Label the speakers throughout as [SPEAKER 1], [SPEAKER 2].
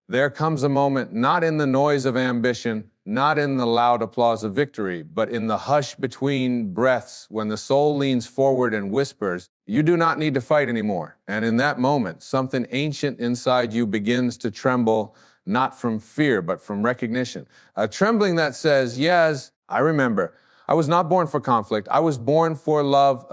[SPEAKER 1] There comes a moment not in the noise of ambition, not in the loud applause of victory, but in the hush between breaths when the soul leans forward and whispers, "You do not need to fight anymore." And in that moment, something ancient inside you begins to tremble, not from fear, but from recognition. A trembling that says, "Yes, I remember. I was not born for conflict. I was born for love.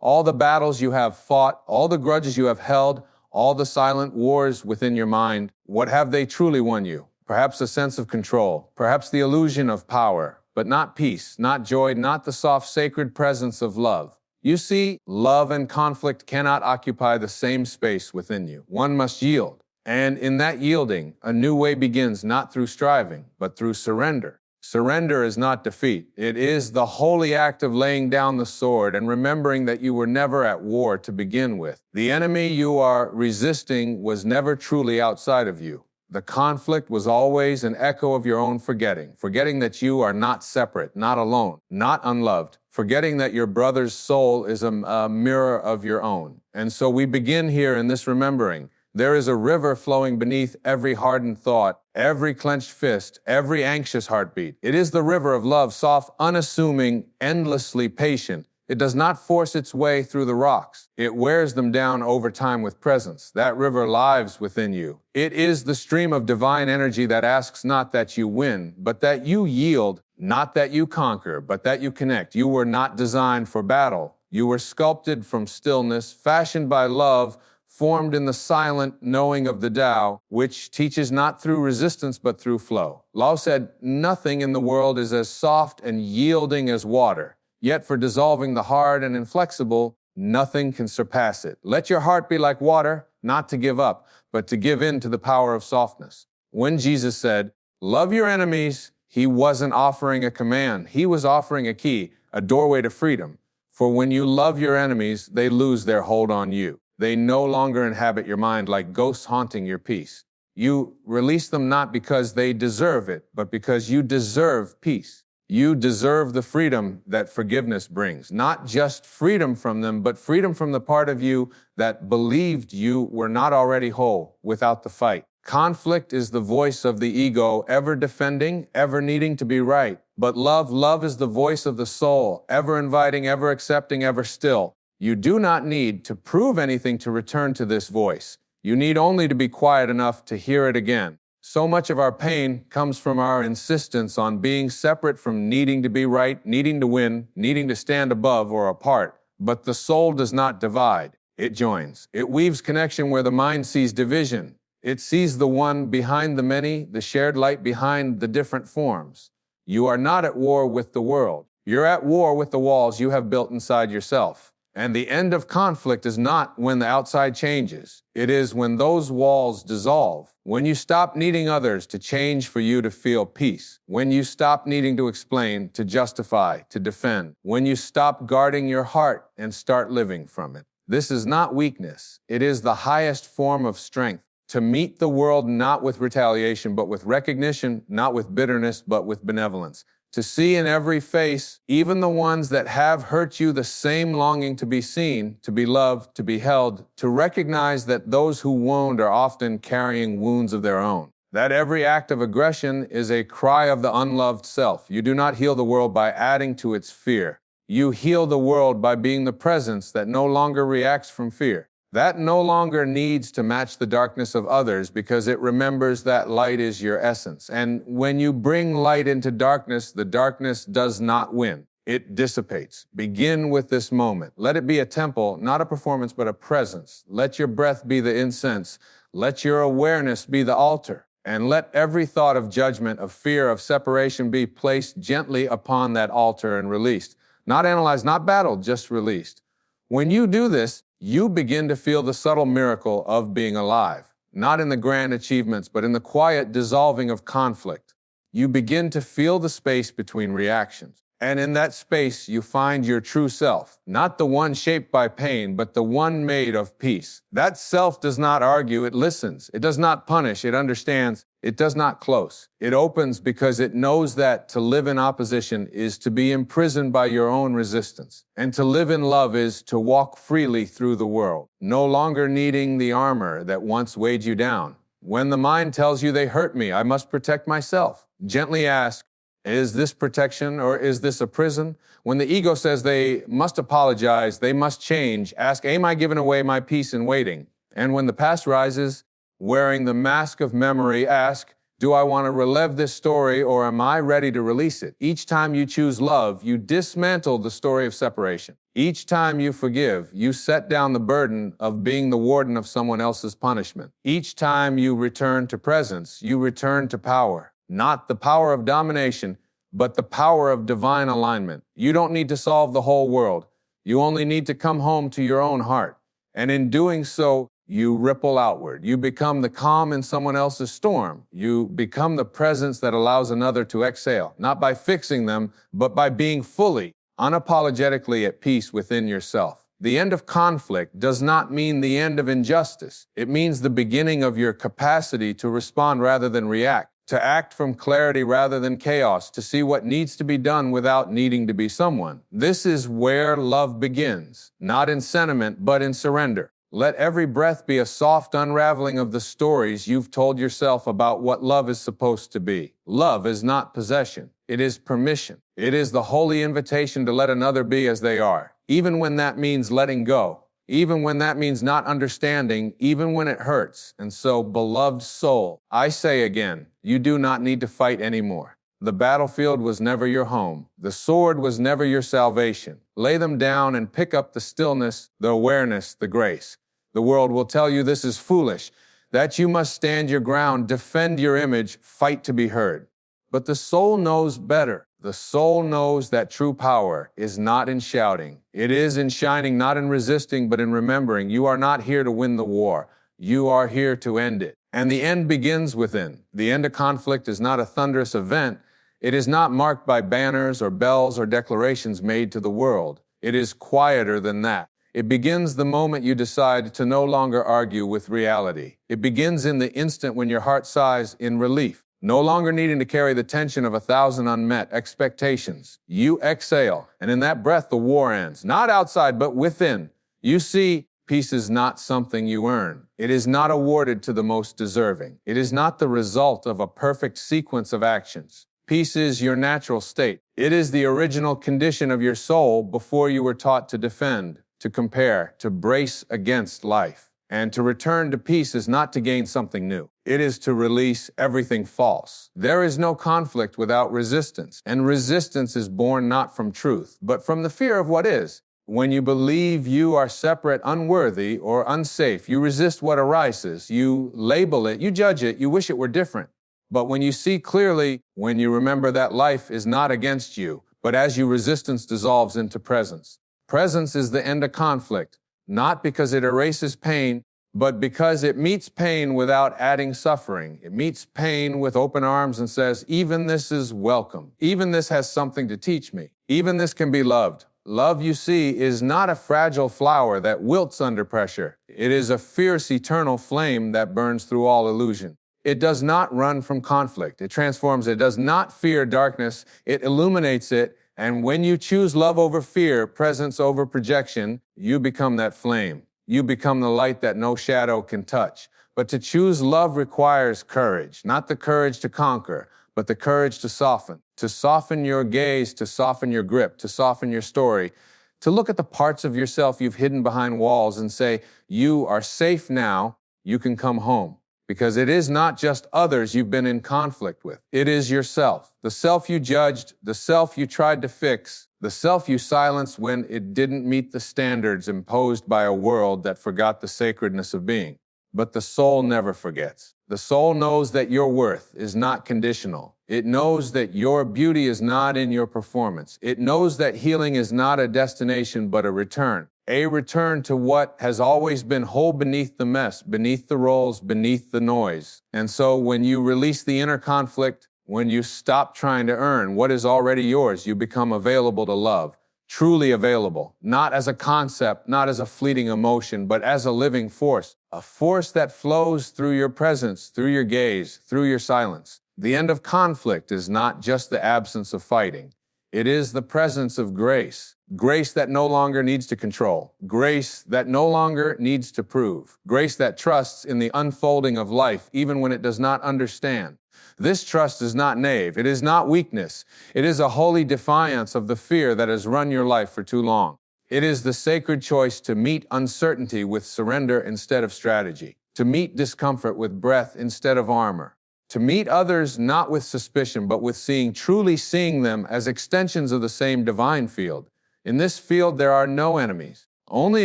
[SPEAKER 1] All the battles you have fought, all the grudges you have held, all the silent wars within your mind, what have they truly won you? Perhaps a sense of control, perhaps the illusion of power, but not peace, not joy, not the soft, sacred presence of love." You see, love and conflict cannot occupy the same space within you. One must yield. And in that yielding, a new way begins not through striving, but through surrender. Surrender is not defeat. It is the holy act of laying down the sword and remembering that you were never at war to begin with. The enemy you are resisting was never truly outside of you. The conflict was always an echo of your own forgetting that you are not separate, not alone, not unloved, forgetting that your brother's soul is a mirror of your own. And so we begin here in this remembering. There is a river flowing beneath every hardened thought, every clenched fist, every anxious heartbeat. It is the river of love, soft, unassuming, endlessly patient. It does not force its way through the rocks. It wears them down over time with presence. That river lives within you. It is the stream of divine energy that asks not that you win, but that you yield, not that you conquer, but that you connect. You were not designed for battle. You were sculpted from stillness, fashioned by love, formed in the silent knowing of the Tao, which teaches not through resistance but through flow. Lao said, "Nothing in the world is as soft and yielding as water. Yet for dissolving the hard and inflexible, nothing can surpass it. Let your heart be like water, not to give up, but to give in to the power of softness." When Jesus said, "Love your enemies," he wasn't offering a command. He was offering a key, a doorway to freedom. For when you love your enemies, they lose their hold on you. They no longer inhabit your mind like ghosts haunting your peace. You release them not because they deserve it, but because you deserve peace. You deserve the freedom that forgiveness brings. Not just freedom from them, but freedom from the part of you that believed you were not already whole without the fight. Conflict is the voice of the ego, ever defending, ever needing to be right. But love is the voice of the soul, ever inviting, ever accepting, ever still. You do not need to prove anything to return to this voice. You need only to be quiet enough to hear it again. So much of our pain comes from our insistence on being separate from needing to be right, needing to win, needing to stand above or apart. But the soul does not divide. It joins. It weaves connection where the mind sees division. It sees the one behind the many, the shared light behind the different forms. You are not at war with the world. You're at war with the walls you have built inside yourself. And the end of conflict is not when the outside changes. It is when those walls dissolve. When you stop needing others to change for you to feel peace. When you stop needing to explain, to justify, to defend. When you stop guarding your heart and start living from it. This is not weakness. It is the highest form of strength. To meet the world not with retaliation, but with recognition, not with bitterness, but with benevolence. To see in every face, even the ones that have hurt you, the same longing to be seen, to be loved, to be held, to recognize that those who wound are often carrying wounds of their own. That every act of aggression is a cry of the unloved self. You do not heal the world by adding to its fear. You heal the world by being the presence that no longer reacts from fear. That no longer needs to match the darkness of others because it remembers that light is your essence. And when you bring light into darkness, the darkness does not win. It dissipates. Begin with this moment. Let it be a temple, not a performance, but a presence. Let your breath be the incense. Let your awareness be the altar. And let every thought of judgment, of fear, of separation be placed gently upon that altar and released. Not analyzed, not battled, just released. When you do this, you begin to feel the subtle miracle of being alive, not in the grand achievements, but in the quiet dissolving of conflict. You begin to feel the space between reactions. And in that space, you find your true self, not the one shaped by pain, but the one made of peace. That self does not argue, it listens. It does not punish, it understands. It does not close. It opens because it knows that to live in opposition is to be imprisoned by your own resistance. And to live in love is to walk freely through the world, no longer needing the armor that once weighed you down. When the mind tells you they hurt me, I must protect myself, gently ask, is this protection or is this a prison? When the ego says they must apologize, they must change, ask, am I giving away my peace in waiting? And when the past rises, wearing the mask of memory, ask, do I want to relive this story or am I ready to release it? Each time you choose love, you dismantle the story of separation. Each time you forgive, you set down the burden of being the warden of someone else's punishment. Each time you return to presence, you return to power. Not the power of domination, but the power of divine alignment. You don't need to solve the whole world. You only need to come home to your own heart. And in doing so, you ripple outward. You become the calm in someone else's storm. You become the presence that allows another to exhale, not by fixing them, but by being fully, unapologetically at peace within yourself. The end of conflict does not mean the end of injustice. It means the beginning of your capacity to respond rather than react, to act from clarity rather than chaos, to see what needs to be done without needing to be someone. This is where love begins, not in sentiment, but in surrender. Let every breath be a soft unraveling of the stories you've told yourself about what love is supposed to be. Love is not possession. It is permission. It is the holy invitation to let another be as they are, even when that means letting go, even when that means not understanding, even when it hurts. And so, beloved soul, I say again, you do not need to fight anymore. The battlefield was never your home. The sword was never your salvation. Lay them down and pick up the stillness, the awareness, the grace. The world will tell you this is foolish, that you must stand your ground, defend your image, fight to be heard. But the soul knows better. The soul knows that true power is not in shouting. It is in shining, not in resisting, but in remembering. You are not here to win the war. You are here to end it. And the end begins within. The end of conflict is not a thunderous event. It is not marked by banners or bells or declarations made to the world. It is quieter than that. It begins the moment you decide to no longer argue with reality. It begins in the instant when your heart sighs in relief, no longer needing to carry the tension of 1,000 unmet expectations. You exhale, and in that breath the war ends, not outside, but within. You see, peace is not something you earn. It is not awarded to the most deserving. It is not the result of a perfect sequence of actions. Peace is your natural state. It is the original condition of your soul before you were taught to defend, to compare, to brace against life. And to return to peace is not to gain something new. It is to release everything false. There is no conflict without resistance, and resistance is born not from truth, but from the fear of what is. When you believe you are separate, unworthy, or unsafe, you resist what arises, you label it, you judge it, you wish it were different. But when you see clearly, when you remember that life is not against you, but as you resistance dissolves into presence. Presence is the end of conflict, not because it erases pain, but because it meets pain without adding suffering. It meets pain with open arms and says, even this is welcome. Even this has something to teach me. Even this can be loved. Love, you see, is not a fragile flower that wilts under pressure. It is a fierce, eternal flame that burns through all illusion. It does not run from conflict. It transforms. It does not fear darkness. It illuminates it. And when you choose love over fear, presence over projection, you become that flame. You become the light that no shadow can touch. But to choose love requires courage, not the courage to conquer, but the courage to soften your gaze, to soften your grip, to soften your story, to look at the parts of yourself you've hidden behind walls and say, you are safe now, you can come home. Because it is not just others you've been in conflict with. It is yourself. The self you judged, the self you tried to fix, the self you silenced when it didn't meet the standards imposed by a world that forgot the sacredness of being. But the soul never forgets. The soul knows that your worth is not conditional. It knows that your beauty is not in your performance. It knows that healing is not a destination but a return. A return to what has always been whole beneath the mess, beneath the roles, beneath the noise. And so when you release the inner conflict, when you stop trying to earn what is already yours, you become available to love, truly available, not as a concept, not as a fleeting emotion, but as a living force, a force that flows through your presence, through your gaze, through your silence. The end of conflict is not just the absence of fighting. It is the presence of grace. Grace that no longer needs to control. Grace that no longer needs to prove. Grace that trusts in the unfolding of life even when it does not understand. This trust is not naive. It is not weakness. It is a holy defiance of the fear that has run your life for too long. It is the sacred choice to meet uncertainty with surrender instead of strategy, to meet discomfort with breath instead of armor, to meet others not with suspicion but with truly seeing them as extensions of the same divine field. In this field, there are no enemies, only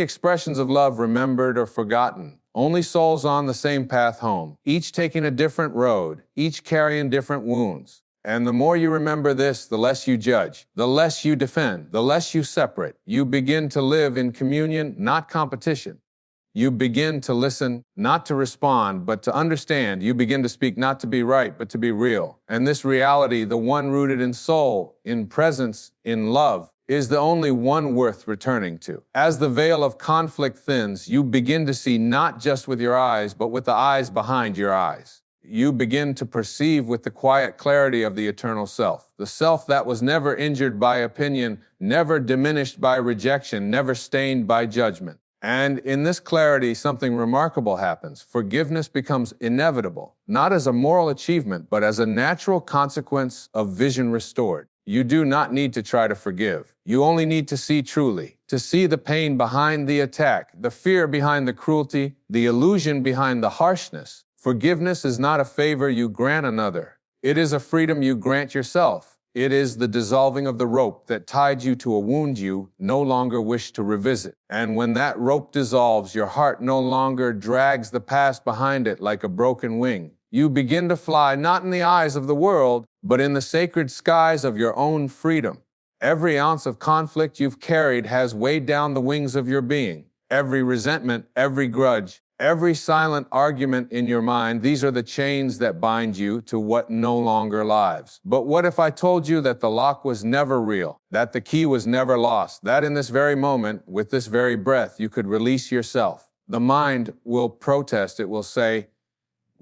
[SPEAKER 1] expressions of love remembered or forgotten, only souls on the same path home, each taking a different road, each carrying different wounds. And the more you remember this, the less you judge, the less you defend, the less you separate. You begin to live in communion, not competition. You begin to listen, not to respond, but to understand. You begin to speak not to be right, but to be real. And this reality, the one rooted in soul, in presence, in love, is the only one worth returning to. As the veil of conflict thins, you begin to see not just with your eyes, but with the eyes behind your eyes. You begin to perceive with the quiet clarity of the eternal self, the self that was never injured by opinion, never diminished by rejection, never stained by judgment. And in this clarity, something remarkable happens. Forgiveness becomes inevitable, not as a moral achievement, but as a natural consequence of vision restored. You do not need to try to forgive. You only need to see truly, to see the pain behind the attack, the fear behind the cruelty, the illusion behind the harshness. Forgiveness is not a favor you grant another. It is a freedom you grant yourself. It is the dissolving of the rope that tied you to a wound you no longer wish to revisit. And when that rope dissolves, your heart no longer drags the past behind it like a broken wing. You begin to fly not in the eyes of the world, but in the sacred skies of your own freedom. Every ounce of conflict you've carried has weighed down the wings of your being. Every resentment, every grudge, every silent argument in your mind, these are the chains that bind you to what no longer lives. But what if I told you that the lock was never real, that the key was never lost, that in this very moment, with this very breath, you could release yourself? The mind will protest. It will say,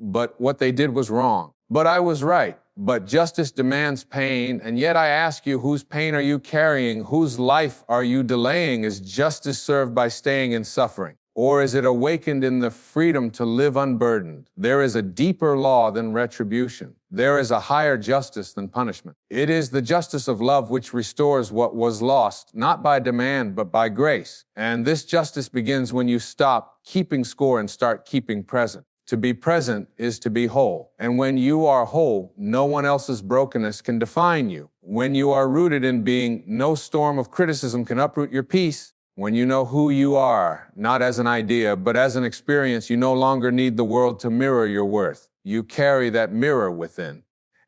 [SPEAKER 1] but what they did was wrong. But I was right. But justice demands pain, and yet I ask you, whose pain are you carrying? Whose life are you delaying? Is justice served by staying in suffering? Or is it awakened in the freedom to live unburdened? There is a deeper law than retribution. There is a higher justice than punishment. It is the justice of love which restores what was lost, not by demand, but by grace. And this justice begins when you stop keeping score and start keeping present. To be present is to be whole. And when you are whole, no one else's brokenness can define you. When you are rooted in being, no storm of criticism can uproot your peace. When you know who you are, not as an idea, but as an experience, you no longer need the world to mirror your worth. You carry that mirror within.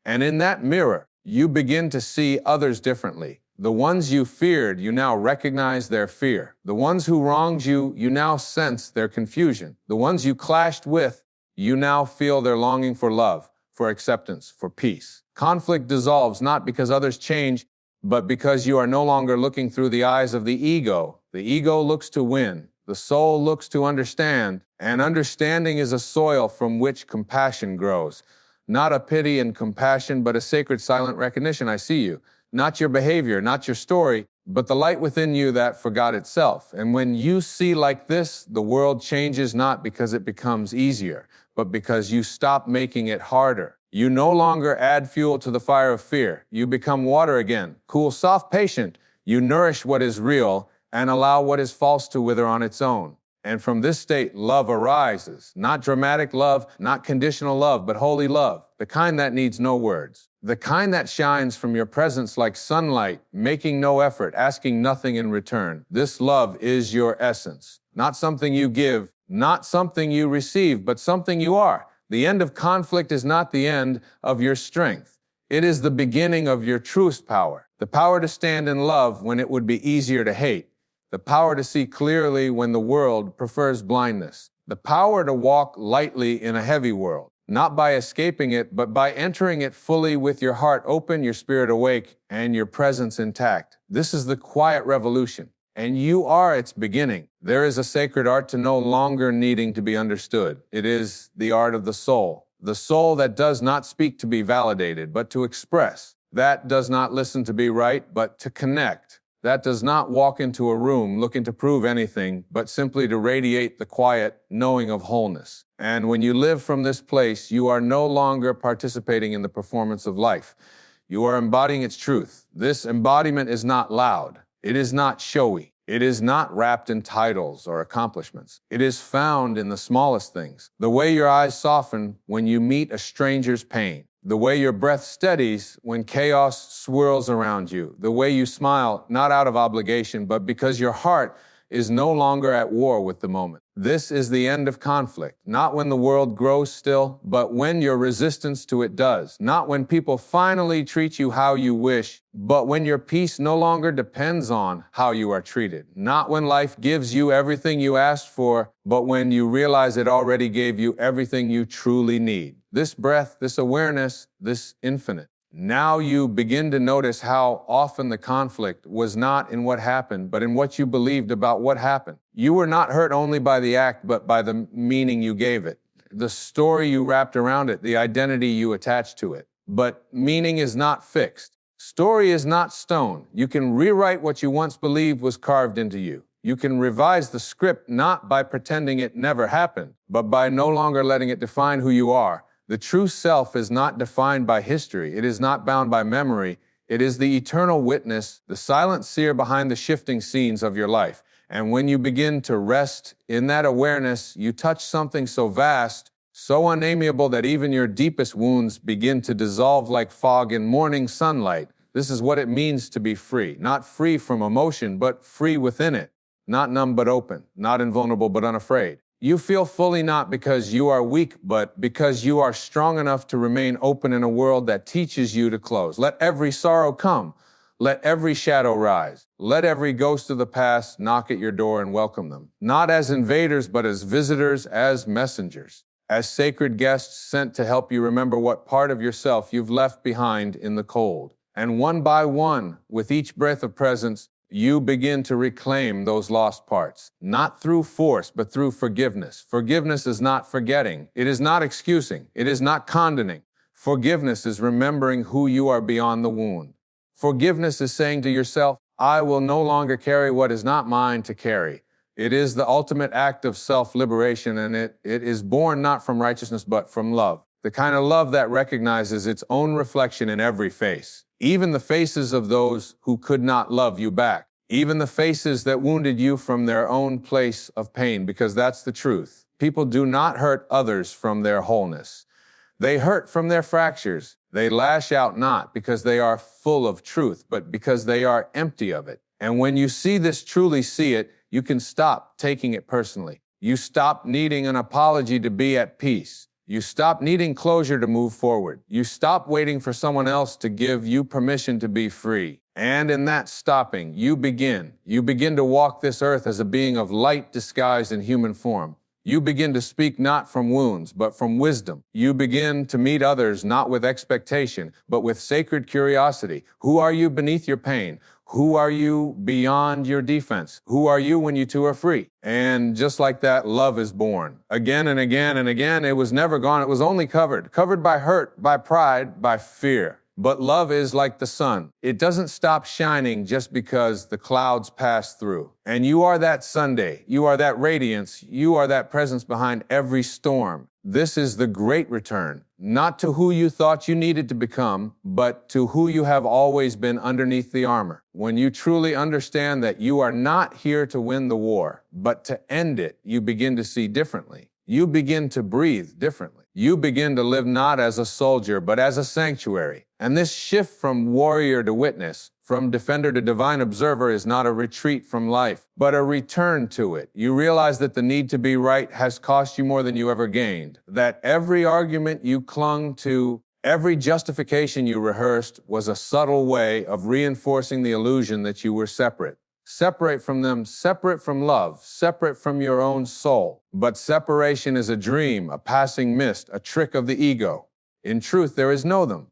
[SPEAKER 1] And in that mirror, you begin to see others differently. The ones you feared, you now recognize their fear. The ones who wronged you, you now sense their confusion. The ones you clashed with, you now feel their longing for love, for acceptance, for peace. Conflict dissolves not because others change, but because you are no longer looking through the eyes of the ego. The ego looks to win. The soul looks to understand. And understanding is a soil from which compassion grows. Not a pity and compassion, but a sacred silent recognition. I see you. Not your behavior, not your story, but the light within you that forgot itself. And when you see like this, the world changes not because it becomes easier, but because you stop making it harder. You no longer add fuel to the fire of fear. You become water again, cool, soft, patient. You nourish what is real and allow what is false to wither on its own. And from this state, love arises. Not dramatic love, not conditional love, but holy love. The kind that needs no words. The kind that shines from your presence like sunlight, making no effort, asking nothing in return. This love is your essence. Not something you give, not something you receive, but something you are. The end of conflict is not the end of your strength. It is the beginning of your truest power. The power to stand in love when it would be easier to hate. The power to see clearly when the world prefers blindness. The power to walk lightly in a heavy world, not by escaping it, but by entering it fully with your heart open, your spirit awake, and your presence intact. This is the quiet revolution, and you are its beginning. There is a sacred art to no longer needing to be understood. It is the art of the soul that does not speak to be validated, but to express, that does not listen to be right, but to connect. that does not walk into a room looking to prove anything, but simply to radiate the quiet knowing of wholeness. And when you live from this place, you are no longer participating in the performance of life. You are embodying its truth. This embodiment is not loud. It is not showy. It is not wrapped in titles or accomplishments. It is found in the smallest things. The way your eyes soften when you meet a stranger's pain. The way your breath steadies when chaos swirls around you. The way you smile, not out of obligation, but because your heart is no longer at war with the moment. This is the end of conflict, not when the world grows still, but when your resistance to it does. Not when people finally treat you how you wish, but when your peace no longer depends on how you are treated. Not when life gives you everything you asked for, but when you realize it already gave you everything you truly need. This breath, this awareness, this infinite. Now you begin to notice how often the conflict was not in what happened, but in what you believed about what happened. You were not hurt only by the act, but by the meaning you gave it, the story you wrapped around it, the identity you attached to it. But meaning is not fixed. Story is not stone. You can rewrite what you once believed was carved into you. You can revise the script not by pretending it never happened, but by no longer letting it define who you are. The true self is not defined by history. It is not bound by memory. It is the eternal witness, the silent seer behind the shifting scenes of your life. And when you begin to rest in that awareness, you touch something so vast, so unamiable that even your deepest wounds begin to dissolve like fog in morning sunlight. This is what it means to be free. Not free from emotion, but free within it. Not numb but open. Not invulnerable but unafraid. You feel fully not because you are weak, but because you are strong enough to remain open in a world that teaches you to close. Let every sorrow come. Let every shadow rise. Let every ghost of the past knock at your door and welcome them. Not as invaders, but as visitors, as messengers, as sacred guests sent to help you remember what part of yourself you've left behind in the cold. And one by one, with each breath of presence, you begin to reclaim those lost parts, not through force, but through forgiveness. Forgiveness is not forgetting. It is not excusing. It is not condoning. Forgiveness is remembering who you are beyond the wound. Forgiveness is saying to yourself, I will no longer carry what is not mine to carry. It is the ultimate act of self-liberation, and it is born not from righteousness, but from love. The kind of love that recognizes its own reflection in every face. Even the faces of those who could not love you back. Even the faces that wounded you from their own place of pain, because that's the truth. People do not hurt others from their wholeness. They hurt from their fractures. They lash out not because they are full of truth, but because they are empty of it. And when you see this, truly see it, you can stop taking it personally. You stop needing an apology to be at peace. You stop needing closure to move forward. You stop waiting for someone else to give you permission to be free. And in that stopping, you begin to walk this earth as a being of light disguised in human form. You begin to speak not from wounds, but from wisdom. You begin to meet others not with expectation, but with sacred curiosity. Who are you beneath your pain? Who are you beyond your defense? Who are you when you two are free? And just like that, love is born. Again and again and again, it was never gone. It was only covered by hurt, by pride, by fear. But love is like the sun. It doesn't stop shining just because the clouds pass through. And you are that Sunday. You are that radiance. You are that presence behind every storm. This is the great return, not to who you thought you needed to become, but to who you have always been underneath the armor. When you truly understand that you are not here to win the war, but to end it, you begin to see differently. You begin to breathe differently. You begin to live not as a soldier, but as a sanctuary. And this shift from warrior to witness, from defender to divine observer, is not a retreat from life, but a return to it. You realize that the need to be right has cost you more than you ever gained, that every argument you clung to, every justification you rehearsed was a subtle way of reinforcing the illusion that you were separate. Separate from them, separate from love, separate from your own soul. But separation is a dream, a passing mist, a trick of the ego. In truth, there is no them.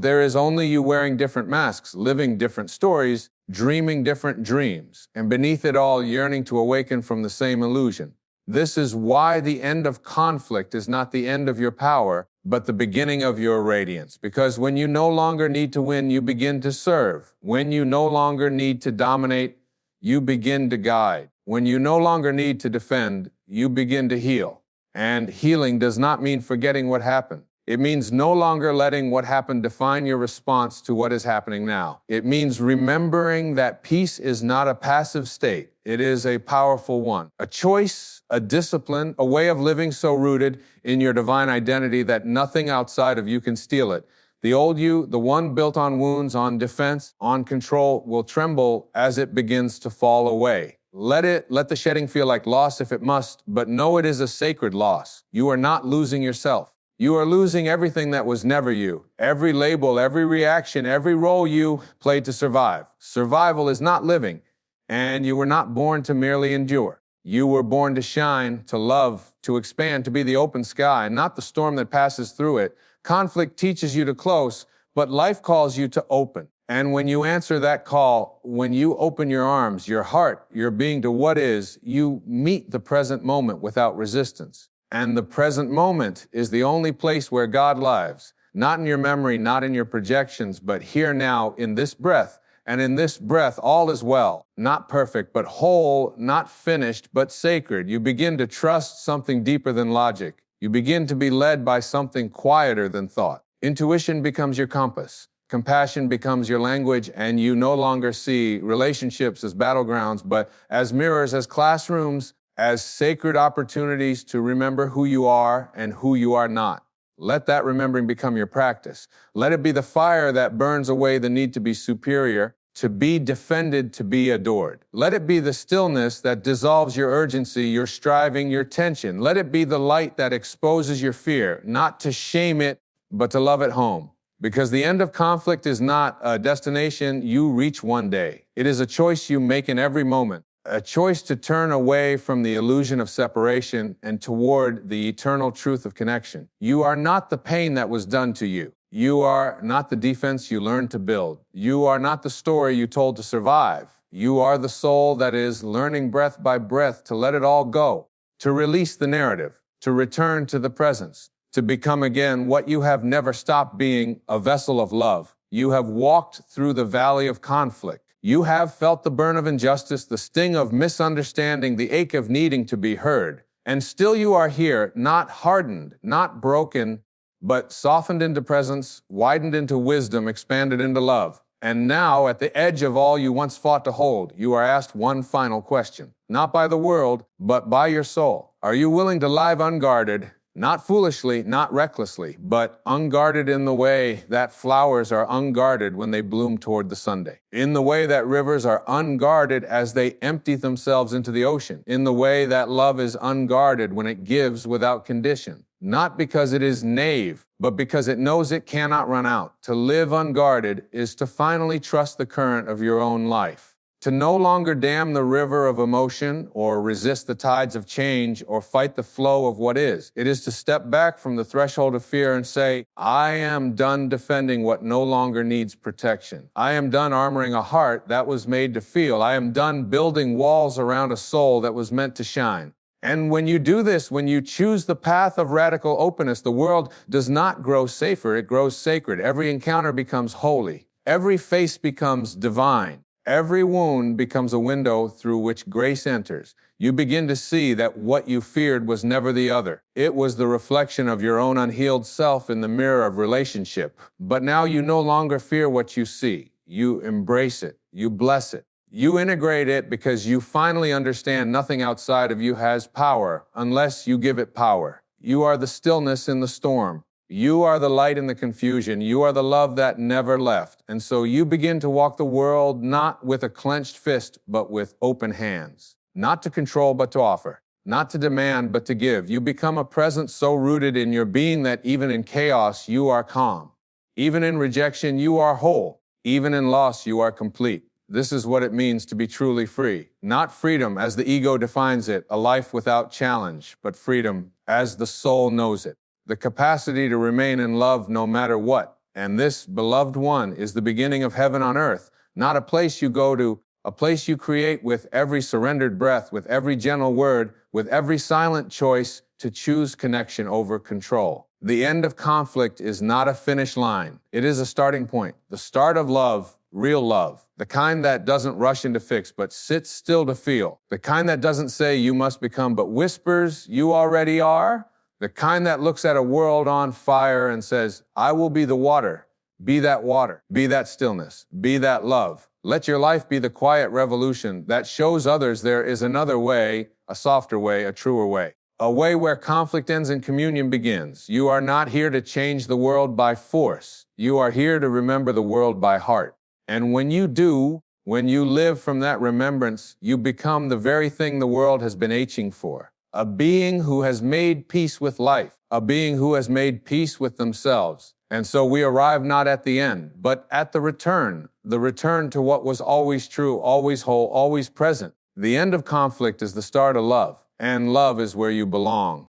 [SPEAKER 1] There is only you wearing different masks, living different stories, dreaming different dreams, and beneath it all, yearning to awaken from the same illusion. This is why the end of conflict is not the end of your power, but the beginning of your radiance. Because when you no longer need to win, you begin to serve. When you no longer need to dominate, you begin to guide. When you no longer need to defend, you begin to heal. And healing does not mean forgetting what happened. It means no longer letting what happened define your response to what is happening now. It means remembering that peace is not a passive state. It is a powerful one. A choice, a discipline, a way of living so rooted in your divine identity that nothing outside of you can steal it. The old you, the one built on wounds, on defense, on control, will tremble as it begins to fall away. Let the shedding feel like loss if it must, but know it is a sacred loss. You are not losing yourself. You are losing everything that was never you. Every label, every reaction, every role you played to survive. Survival is not living, and you were not born to merely endure. You were born to shine, to love, to expand, to be the open sky, not the storm that passes through it. Conflict teaches you to close, but life calls you to open. And when you answer that call, when you open your arms, your heart, your being to what is, you meet the present moment without resistance. And the present moment is the only place where God lives, not in your memory, not in your projections, but here now in this breath. And in this breath, all is well, not perfect, but whole, not finished, but sacred. You begin to trust something deeper than logic. You begin to be led by something quieter than thought. Intuition becomes your compass. Compassion becomes your language, and you no longer see relationships as battlegrounds, but as mirrors, as classrooms, as sacred opportunities to remember who you are and who you are not. Let that remembering become your practice. Let it be the fire that burns away the need to be superior, to be defended, to be adored. Let it be the stillness that dissolves your urgency, your striving, your tension. Let it be the light that exposes your fear, not to shame it, but to love it home. Because the end of conflict is not a destination you reach one day. It is a choice you make in every moment. A choice to turn away from the illusion of separation and toward the eternal truth of connection. You are not the pain that was done to you. You are not the defense you learned to build. You are not the story you told to survive. You are the soul that is learning breath by breath to let it all go, to release the narrative, to return to the presence, to become again what you have never stopped being, a vessel of love. You have walked through the valley of conflict. You have felt the burn of injustice, the sting of misunderstanding, the ache of needing to be heard. And still you are here, not hardened, not broken, but softened into presence, widened into wisdom, expanded into love. And now, at the edge of all you once fought to hold, you are asked one final question. Not by the world, but by your soul. Are you willing to live unguarded? Not foolishly, not recklessly, but unguarded in the way that flowers are unguarded when they bloom toward the Sunday. In the way that rivers are unguarded as they empty themselves into the ocean. In the way that love is unguarded when it gives without condition. Not because it is naive, but because it knows it cannot run out. To live unguarded is to finally trust the current of your own life. To no longer dam the river of emotion or resist the tides of change or fight the flow of what is. It is to step back from the threshold of fear and say, I am done defending what no longer needs protection. I am done armoring a heart that was made to feel. I am done building walls around a soul that was meant to shine. And when you do this, when you choose the path of radical openness, the world does not grow safer, it grows sacred. Every encounter becomes holy. Every face becomes divine. Every wound becomes a window through which grace enters. You begin to see that what you feared was never the other. It was the reflection of your own unhealed self in the mirror of relationship. But now you no longer fear what you see. You embrace it. You bless it. You integrate it because you finally understand nothing outside of you has power unless you give it power. You are the stillness in the storm. You are the light in the confusion. You are the love that never left. And so you begin to walk the world not with a clenched fist, but with open hands. Not to control, but to offer. Not to demand, but to give. You become a presence so rooted in your being that even in chaos, you are calm. Even in rejection, you are whole. Even in loss, you are complete. This is what it means to be truly free. Not freedom as the ego defines it, a life without challenge, but freedom as the soul knows it. The capacity to remain in love no matter what. And this, beloved one, is the beginning of heaven on earth, not a place you go to, a place you create with every surrendered breath, with every gentle word, with every silent choice to choose connection over control. The end of conflict is not a finish line. It is a starting point. The start of love, real love. The kind that doesn't rush into fix, but sits still to feel. The kind that doesn't say you must become, but whispers you already are. The kind that looks at a world on fire and says, I will be the water. Be that water. Be that stillness. Be that love. Let your life be the quiet revolution that shows others there is another way, a softer way, a truer way. A way where conflict ends and communion begins. You are not here to change the world by force. You are here to remember the world by heart. And when you do, when you live from that remembrance, you become the very thing the world has been aching for. A being who has made peace with life. A being who has made peace with themselves. And so we arrive not at the end, but at the return to what was always true, always whole, always present. The end of conflict is the start of love. And love is where you belong.